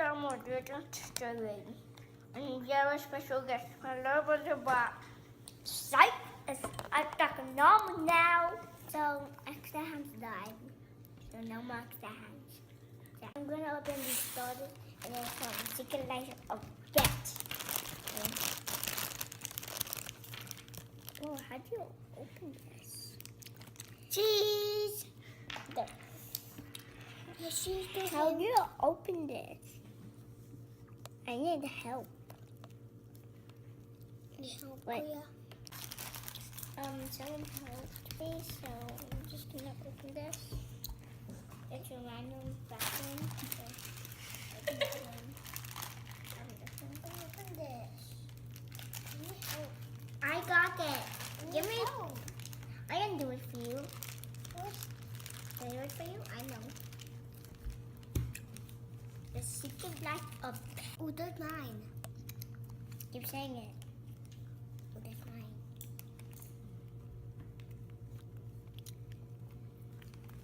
time we're doing strawberry. And you have a special guest. Hello, Brother Bob. Sight is attacking normal now. So extra hands died. So no more extra hands. So I'm gonna open these stores and then some secret life of cat. Oh, how do you open this? Cheese! There. How do you open this? I need help. Wait. Someone helped me, so I'm just gonna open this. It's a random vacuum. So I'm just gonna open this. Give me help. I got it. Give me help. I can do it for you. What? Can I do it for you? I know. The secret life of pet. Oh, that's mine. Keep saying it. Oh, that's mine.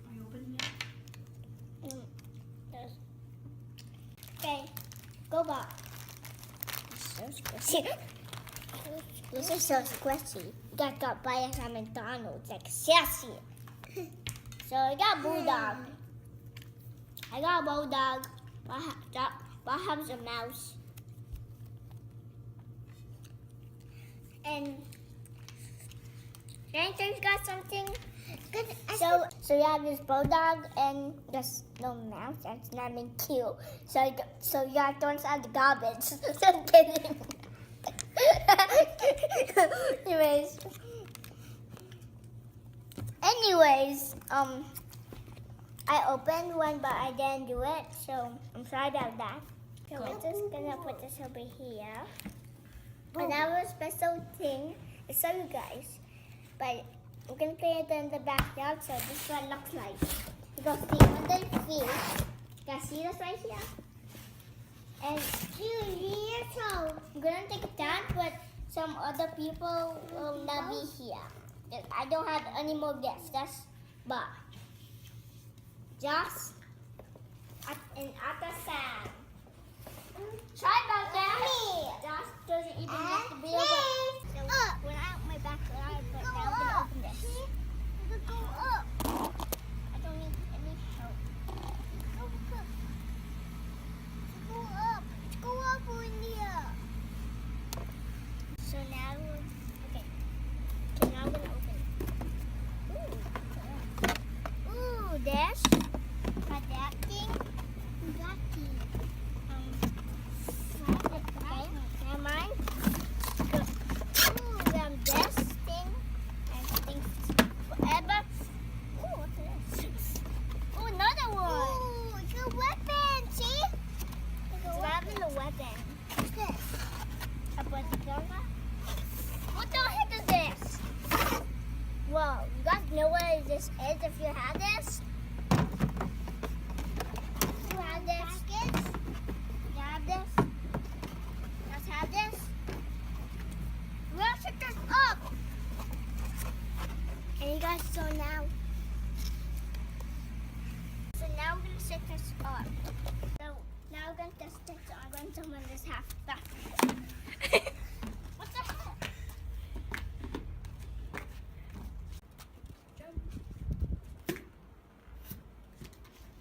Are you opening it? Yes. Okay, go back. It's so squishy. This is so squishy. Got by us at McDonald's, like sassy. So I got a bulldog. I got a bulldog. What has a mouse? And Rancher's got something. So you have this bulldog and this little mouse that's not been killed. So you got thrown out the garbage. Just kidding. Anyways, I opened one, but I didn't do it, so I'm sorry about that. So we're just gonna put this over here. And our special thing is show you guys. But I'm gonna play it in the backyard, so this is what it looks like. You go see under the fish. You guys see this right here? And here, so I'm gonna take it down, but some other people will not be here. I don't have any more guests. That's but just in other side. Sorry about that. Josh doesn't even have to be over. So when I open my backyard, but now I'm gonna open this. Go up. I don't need any help. Go up. Go up in here. So now, okay. So now I'm gonna open it. Ooh, this. Got that thing. That thing. Okay, now mine. Ooh, we have this thing. And things forever. Ooh, what's this? Ooh, another one. Ooh, it's a weapon. See? It's having a weapon. What's this? A camera. What the heck is this? Whoa, you guys know what this is if you have this? You have this. You have this. Let's have this. We'll set this up. And you guys, so now we're gonna set this up. So now we're gonna test it. So I'm going to run this half back. What the heck?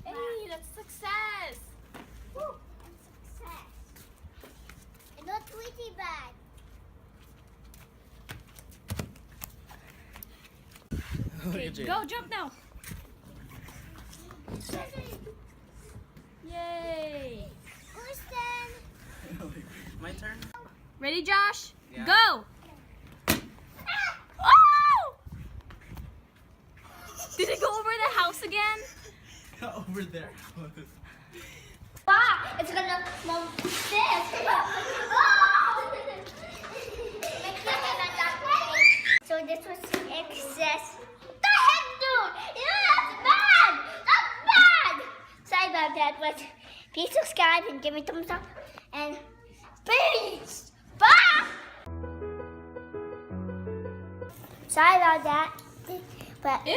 Hey, that's success! Woo, success. And no Tweety bag. Okay, go jump now! Yay! Kristen. My turn? Ready, Josh? Yeah. Go! Oh! Did it go over the house again? Over there. Wow, it's gonna smell this. So this was excess. What the heck, dude? That's bad. That's bad. Sorry about that, but please subscribe and give me a thumbs up. And peace. Bye. Sorry about that. But Ew!